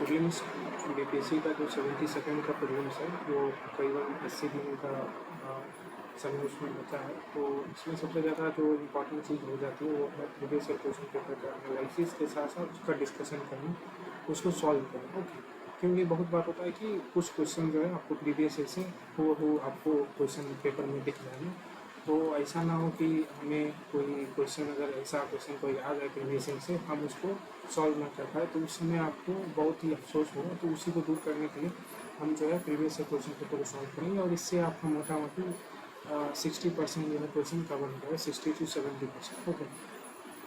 Prelims BPSC का जो 72 का प्रीलिम्स है वो करीबन 80 दिन का समय उसमें बचा है। तो इसमें सबसे ज़्यादा जो इम्पोर्टेंट चीज़ हो जाती है वो है प्रीवियस ईयर क्वेश्चन पेपर का एनालिसिस के साथ साथ उसका डिस्कशन करना, उसको सॉल्व करना। ओके, क्योंकि बहुत बार होता है कि कुछ क्वेश्चन जो है आपको प्रीवियस ईयर से वो आपको क्वेश्चन पेपर में दिख जाएगा। तो ऐसा ना हो कि हमें कोई क्वेश्चन, अगर ऐसा क्वेश्चन कोई आ जाए प्रीवियस ईयर से, हम उसको सॉल्व ना कर पाए तो उस समय आपको बहुत ही अफसोस होगा। तो उसी को दूर करने के लिए हम जो है प्रीवियस ईयर क्वेश्चन पेपर को सॉल्व करेंगे और इससे आपका मोटा मोटी 60% जो है क्वेश्चन कवर हो जाएगा, 60 to 70%। ओके,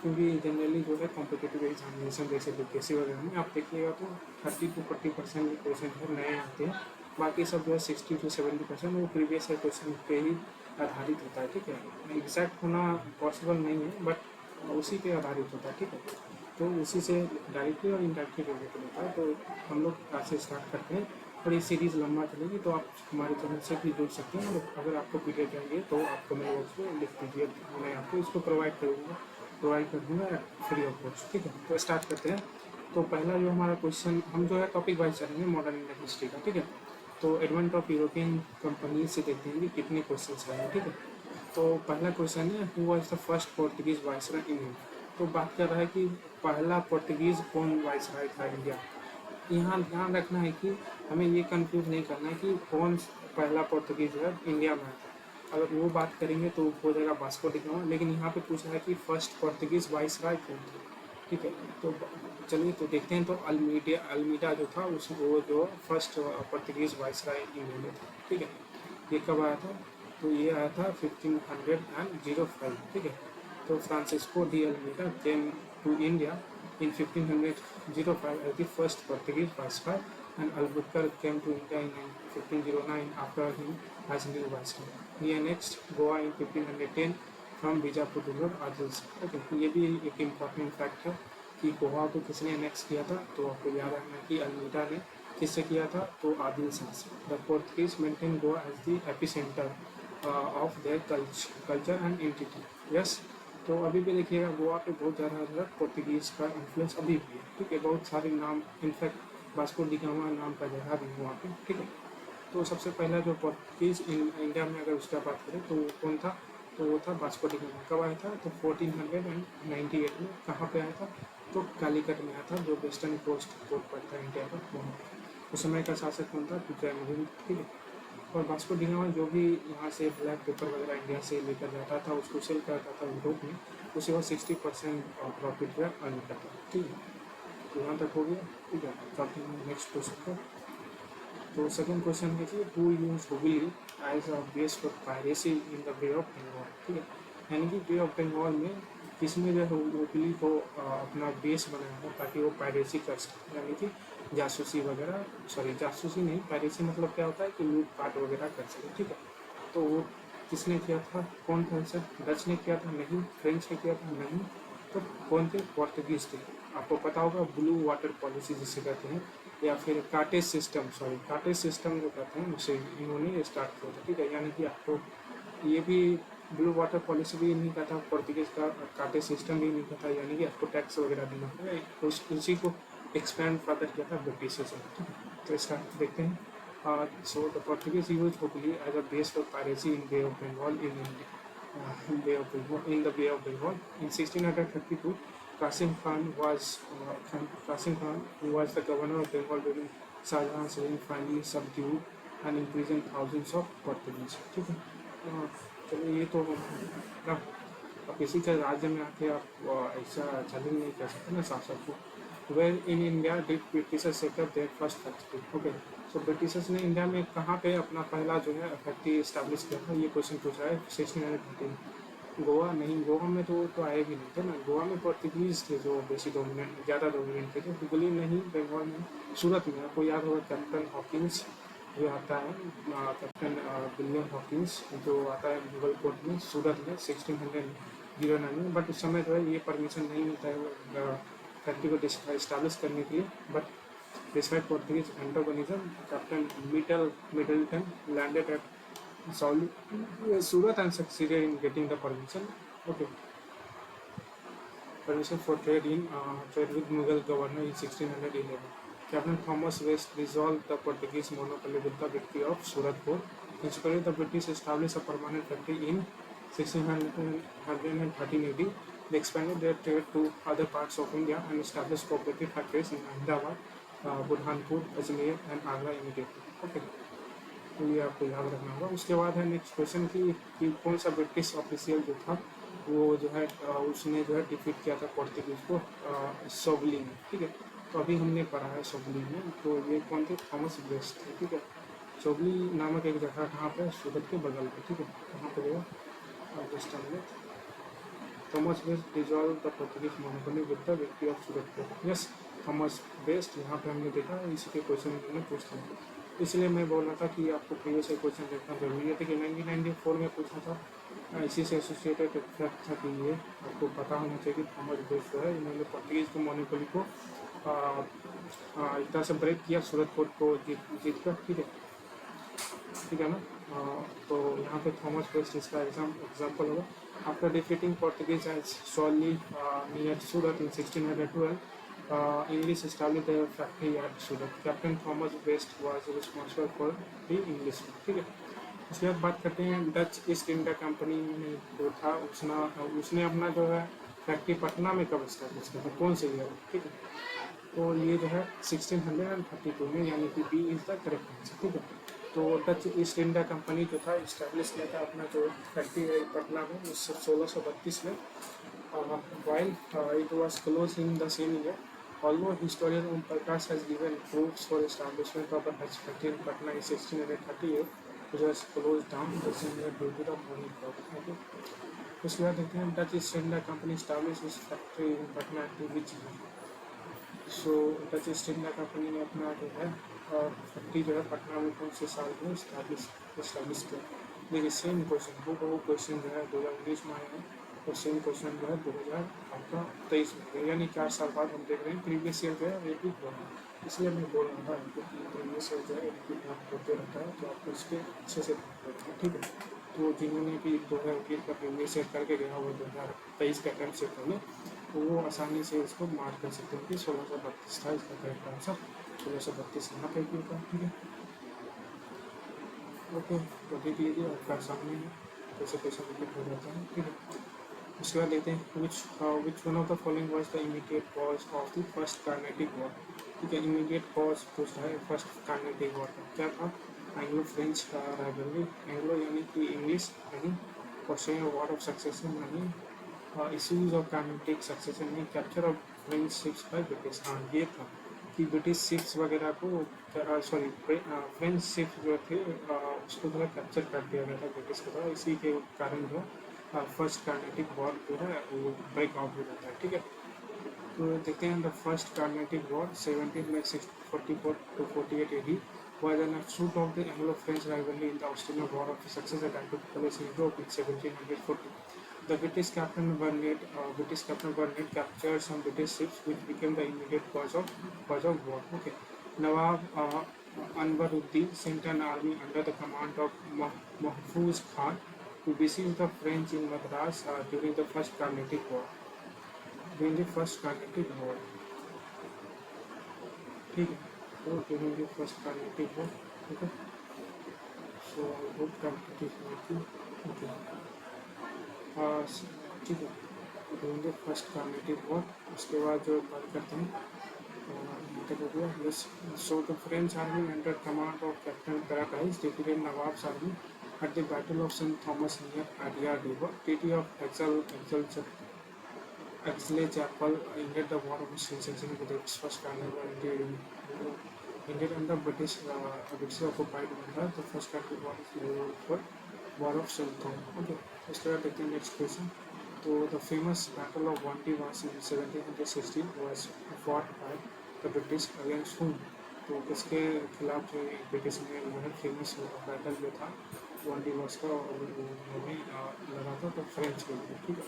क्योंकि जनरली जो है कॉम्पिटेटिव एग्जामिनेशन जैसे बीपीएससी वगैरह में आप देखिएगा तो 30 to 40% क्वेश्चन जो नए आते हैं, बाकी सब जो है 60 to 70% वो प्रीवियस ईयर क्वेश्चन पे ही आधारित होता है। ठीक है, एग्जैक्ट होना पॉसिबल नहीं है बट उसी पे आधारित होता है। ठीक है, तो उसी से डायरेक्टली और इनडायरेक्टली रिलेटेड होता है। तो हम लोग आज से स्टार्ट करते हैं और ये सीरीज़ लंबा चलेगी, तो आप हमारे चैनल से भी जुड़ सकते हैं। और अगर आपको पीडीएफ चाहिए तो आप कमेंट बॉक्स में लिख दीजिए, मैं आपको इसको प्रोवाइड कर दूँगा फ्री ऑफ कॉस्ट। ठीक है, तो स्टार्ट करते हैं। तो पहला जो हमारा क्वेश्चन, हम जो है टॉपिक वाइज चलेंगे मॉडर्न इंडियन हिस्ट्री का। ठीक है, तो एडवेंट ऑफ यूरोपियन कंपनी से देखते हैं कि कितने क्वेश्चन आएंगे। ठीक है, तो पहला क्वेश्चन है, who was the first Portuguese viceroy in India. तो बात कर रहा है कि पहला पोर्टुगीज कौन वाइसरॉय था इंडिया। यहाँ ध्यान रखना है कि हमें ये कंफ्यूज नहीं करना है कि कौन पहला पोर्टुगीज है इंडिया में था। अगर वो बात करेंगे तो हो जाएगा वास्को डी गामा, लेकिन यहाँ पे पूछा है कि फर्स्ट पोर्टुगीज वाइसरॉय कौन था। ठीक है, तो चलिए तो देखते हैं। तो अल्मीडा जो था उस वो जो फर्स्ट पोर्टुगीज वाइसरॉय इंडिया में था। ठीक है, ये कब आया था? तो ये आया था 1505। ठीक है, तो Francisco de Almeida came to India in 1505 as the first Portuguese viceroy, and Albuquerque came to India in 1509 after him as new viceroy. He annexed Goa in 1510 from Bijapur ruler Adil Shah. Okay, ये भी एक important fact है कि गोवा को किसने annex किया था। तो आपको याद रखना कि अल्मीडा ने किससे किया था, तो आदिल शाह से। The Portuguese maintain Goa as the epicentre of their culture and entity. Yes, तो अभी भी देखिएगा गोवा पे बहुत ज़्यादा पोर्तुगीज़ का इन्फ्लुएंस अभी भी है। ठीक है, बहुत सारे नाम, इनफैक्ट वास्को डी गामा नाम का जगह भी है वहाँ पे। ठीक है, तो सबसे पहला जो पोर्तुगीज़ इंडिया में अगर उसका बात करें तो वो कौन था, तो वो था वास्को डी गामा। कब आया था? तो 1498 में। कहाँ पे आया था? तो कालीकट में आया था, जो वेस्टर्न कोस्ट पोर्ट पड़ता है इंडिया का, वहाँ पर। उस समय का शासक कौन था? जयमहिंद। ठीक है, और वास्को डी गामा जो भी यहाँ से ब्लैक पेपर वगैरह इंडिया से लेकर जाता था, उसको सेल करता था यूरोप में, उसे वो 60% प्रॉफिट जो है अर्न करता था। ठीक है, तो यहाँ तक हो गया। ठीक है, चलते हैं नेक्स्ट क्वेश्चन पर। तो सेकंड क्वेश्चन है कि who use Hooghly as a base for piracy in the Bay of Bengal. ठीक है, यानी कि बे ऑफ बंगाल में किसने जो है हुबली को अपना बेस बनाया है ताकि वो पायरेसी कर सके, यानी कि जासूसी वगैरह, सॉरी जासूसी नहीं, पायरेसी मतलब क्या होता है कि लूटपाट वगैरह कर सके। ठीक है, तो वो किसने किया था? कौन था सर? डच ने किया था? नहीं। फ्रेंच ने किया था? नहीं। तो कौन थे? पोर्तुगीज थे। आपको पता होगा ब्लू वाटर पॉलिसी जिसे कहते हैं, या फिर काटेज सिस्टम, काटेज सिस्टम जो कहते हैं उसे इन्होंने स्टार्ट किया था। ठीक है, यानी कि आपको ये भी ब्लू वाटर पॉलिसी भी नहीं कहता, पोर्तुगीज का काटेज सिस्टम भी नहीं कहता, यानी कि आपको टैक्स वगैरह देना पड़ेगा। उसी को एक्सपैंड फर्दर किया था ब्रिटिशर्स ने। ठीक है, तो इसका देखते हैं। So the Portuguese use Hooghly as a base for piracy in Bay of Bengal in the Bay of Bengal. In 1632, Qasim Khan, who was the governor of Bengal during Shahjahan's reign, finally subdued and imprisoned thousands of Portuguese. ठीक है, चलिए ये तो अब किसी के राज्य में आके आप ऐसा चैलेंज नहीं कर सकते ना शासक को। Where in India did Britishers set up their first factory. Okay, so Britishers ने इंडिया में कहाँ पे अपना पहला जो है फैक्ट्री इस्टेब्लिश किया था, ये क्वेश्चन पूछ रहा है। 1613। गोवा नहीं, गोवा में तो आए भी नहीं थे ना, गोवा में पोर्तुगीज थे जो बेसी डोमिनेंट, ज़्यादा डोमिनेंट थे। हुबली नहीं, बंगाल में, सूरत में। आपको याद होगा कैप्टन हॉकिंस जो आता है, कैप्टन विलियम हॉकिंस जो आता है मुगल कोर्ट में सूरत में 1609 में। बट उस समय जो है ये परमिशन नहीं मिलता है फैक्ट्री को इस्टेब्लिश करने के लिए। But despite Portuguese antagonism, captain Middleton landed eight Surat and succeeded in getting the permission. Okay, permission for trade with Mughal governor in 1611. Captain Thomas West dissolved the Portuguese monopoly with the victory of Suratpur. Initially, the British established a permanent factory in 1613 AD. They expanded their trade to other parts of India and established cooperative factories in Ahmedabad, Burhanpur, Ajmer and Agra immediately. Okay, तो ये आपको याद रखना होगा. उसके बाद है next question कि कौन सा ब्रिटिश ऑफिशियल जो था वो जो है उसने जो है डिफीट किया था पोर्तुगीज को सोगली में. ठीक है, तो अभी हमने पढ़ा है सोगली में. तो ये कौन थे? थॉमस वेस्ट थे. ठीक है, सोगली नामक एक जगह कहाँ पे? सूरत के बगल पे. ठीक है, कहाँ पे गया? Just a minute. Thomas Best dissolve the Portuguese monopoly with the victory of Suratpur. Yes, Thomas Best यहाँ पे हमने देखा, इसी के क्वेश्चन उन्होंने पूछते हैं. इसलिए मैं बोल रहा था कि आपको प्रीवियस क्वेश्चन देखना जरूरी है. कि 1994 में पूछा था, इसी से एसोसिएटेड फैक्ट था कि ये आपको पता होना चाहिए कि थॉमस वेस्ट जो है इन्होंने पोर्तुगीज को मोनोपोली को एक तरह से ब्रेक किया सूरतपुर को जीत कर. ठीक है ना. तो यहाँ पे थॉमस वेस्ट इसका एग्जाम्पल होगा. After defeating Portuguese as सॉली near Surat in 1612, English established their factory at Surat. Captain Thomas West was responsible for the English. ठीक है. उसके बाद बात करते हैं डच ईस्ट इंडिया कंपनी में जो था उसने अपना जो है फैक्ट्री पटना में कब स्टैब्लिश किया था? कौन से ईयर? ठीक है, तो ये जो है 1632 में, यानी कि B is the correct answer. ठीक है, तो डच ईस्ट इंडिया कंपनी जो था इस्टेब्लिश किया था अपना जो फैक्ट्री है पटना में 1632 में. while it was closed in the same year. Although historian Om Prakash has given proofs for establishment of a Dutch factory in Patna in 1638, which was closed down the same year due to the money problem. Okay. उसके बाद देखते हैं Dutch East India company establish इस factory in Patna at which year. So Dutch East India company ने अपना जो है factory जो है पटना में कौन से साल में इस्टेब्लिश किया. देखिए सेम क्वेश्चन वो क्वेश्चन जो है 2019 में आया है और सेम क्वेश्चन जो है 2023 में, यानी 4 साल बाद हम देख रहे हैं प्रीवियस ईयर जो है रिपीट हो रहा है. इसलिए मैं बोल रहा था आपको कि प्रीवियस ईयर जो है रिपीट होते रहता है, तो आपको इसके अच्छे से ठीक है. तो जिन्होंने भी 2021 का प्रीवियस ईयर करके गया वो 2023 का अटैम्प्ट से पहले, तो वो आसानी से इसको मार्क कर सकते हैं कि 1632 था इसका करेक्ट आंसर. 1632 यहाँ पे क्यों था. ठीक है, ओके, तो देख लीजिए आपका सामने है कैसे कैसे रिपीट हो जाता है. ठीक है, उसके बाद देखते हैं which one of the following was the immediate cause of the first Carnatic war. ठीक है, इमीडिएट कॉज पूछता है फर्स्ट कार्नेटिक वॉर का क्या था? Anglo French rivalry. एंग्लो यानी कि इंग्लिश नहीं, ऑस्ट्रेलियन वॉर ऑफ सक्सेशन नहीं, इश्यूज ऑफ कार्नेटिक सक्सेशन नहीं, capture of French ships by British. हाँ, ये था कि ब्रिटिश शिप्स वगैरह को फ्रेंच शिप्स जो थे उसको जो है कैप्चर कर दिया गया था ब्रिटिश के द्वारा. इसी के कारण जो फर्स्ट कार्नेटिक वॉर जो है वो ब्रेक आउट हो जाता है. ठीक है, तो देखते हैं the first Carnatic war 17 May 1644 to 48 AD was an offshoot of the Anglo-French rivalry in the Australian War of Succession that took place in Europe in 1740. The British Captain Burnett captured some British ships, which became the immediate cause of war. Okay, Nawab Anwaruddin sent an army under the command of Mahfuz Khan to besiege the French in Madras during the First Carnatic War. ठीक है, तो during the First Carnatic War. ठीक है, so I hope competition होती. Okay, ठीक है, during the First Carnatic War. उसके बाद जो बात करते हैं हो गया. Yes, so the French army under command of Captain Paradise defeated Nawab's army at the Battle of St. Thomas near Adyar River. Treaty of Aix-la-Chapelle ended the War of Secession with its first carnival ended under British occupied India. The first carnival war is known for War of St. Thomas. Okay, let's start with the next question. So the famous Battle of Wanty was in 1716 was fought by the British against whom? तो किसके खिलाफ जो British ने बहुत famous battle जो था वांटी was का उन्होंने लगा था तो फ्रेंच के लिए. ठीक है,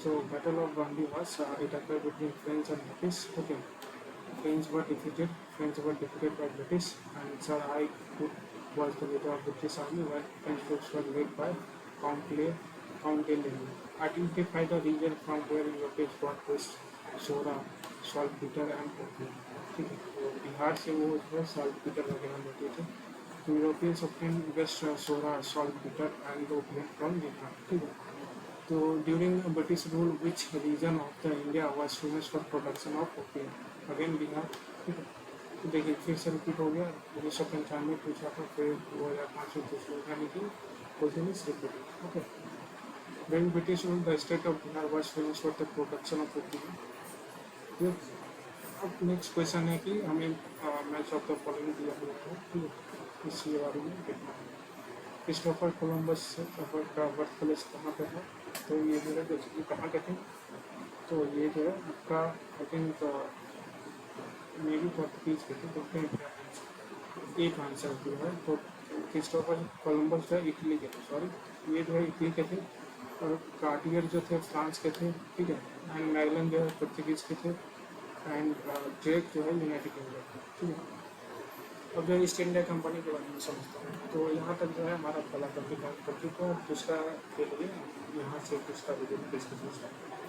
so battle of Wandiwash it occurred between French and British. Okay, French were defeated by British, and Sir I was the leader of British army, while French troops were led by Count D'Ailly. Identify the region from where Europeans brought west. सोरा, saltpetre and opium, ठीक है। तो बिहार से वो जो है saltpetre वगैरह लेते थे। तो यूरोपियंस ऑब्टेन वेस्ट सोरा, saltpetre and opium from Bihar, ठीक है। तो during British rule which region of the India was famous for production of opium, again Bihar, ठीक है। तो देखिए फिर से रिपीट हो गया, 1995 में पूछा था, फिर 2005 में पूछ लिया, यानी कि question is repeated, okay. When British ruled, the state of Bihar was famous for the production of opium. ये अब नेक्स्ट क्वेश्चन है कि हमें मैच ऑफ द फॉलोइंग दिया हुआ है, ठीक है, इसके बारे में देखना है। क्रिस्टोफर कोलंबस का बर्थ प्लेस कहाँ पे है, तो ये जो है बेसिकली कहाँ के थे, तो ये जो है आपका I think may be Portuguese के थे, देखते हैं क्या आंसर, एक आंसर जो है तो क्रिस्टोफर कोलंबस जो है इटली के थे, सॉरी, ये जो है इटली के थे, और कार्टियर जो थे फ्रांस के थे, ठीक है, एंड मैगलन जो है पोर्तुगीज के थे, एंड ड्रेक जो है यूनाइटेड किंगडम के, ठीक है। अब जो ईस्ट इंडिया कंपनी के बारे में समझते हैं, तो यहाँ तक जो है हमारा पहला टॉपिक है, टॉपिक को दूसरा के लिए यहाँ से दूसरा वीडियो डिस्कशन स्टार्ट